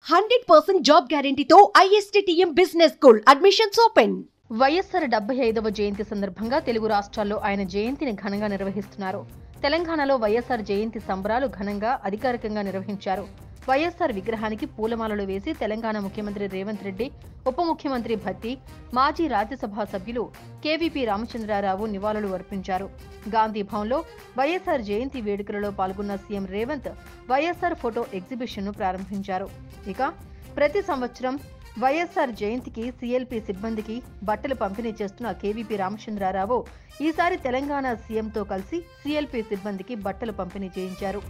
100% job గ్యారెంటీతో ISTTM business school admissions open. YSR 75వ జయంతి సందర్భంగా తెలుగు రాష్ట్రాల్లో ఆయన జయంతిని ఘనంగా నిర్వహిస్తున్నారు. తెలంగాణలో వైఎస్ఆర్ జయంతి సంబరాలు ఘనంగా అధికారికంగా నిర్వహించారు. వైఎస్ఆర్ విగ్రహానికి పూలమాలలు వేసి తెలంగాణ ముఖ్యమంత్రి రేవంత్ రెడ్డి, ఉప ముఖ్యమంత్రి భట్టి, మాజీ రాజ్యసభ సభ్యులు కేవీపీ రామచంద్రారావు నివాళులు అర్పించారు. గాంధీ భవన్లో వైఎస్ఆర్ జయంతి వేడుకలలో పాల్గొన్న సీఎం రేవంత్ వైఎస్ఆర్ ఫోటో ఎగ్జిబిషన్ను ప్రారంభించారు. ఇక ప్రతి సంవత్సరం వైఎస్ఆర్ జయంతికి సీఎల్పీ సిబ్బందికి బట్టలు పంపిణీ చేస్తున్న కేవీపీ రామచంద్రారావు ఈసారి తెలంగాణ సీఎంతో కలిసి సీఎల్పీ సిబ్బందికి బట్టలు పంపిణీ చేయించారు.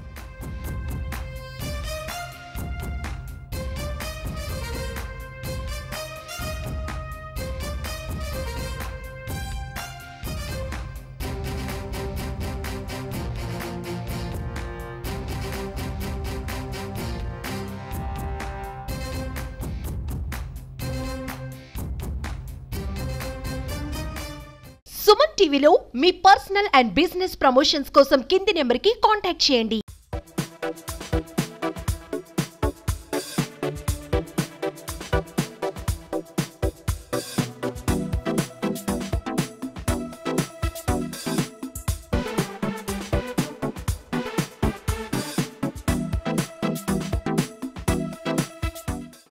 సుమన్ టీవీలో మీ పర్సనల్ అండ్ బిజినెస్ ప్రమోషన్స్ కోసం కింది నెంబర్కి కాంటాక్ట్ చేయండి.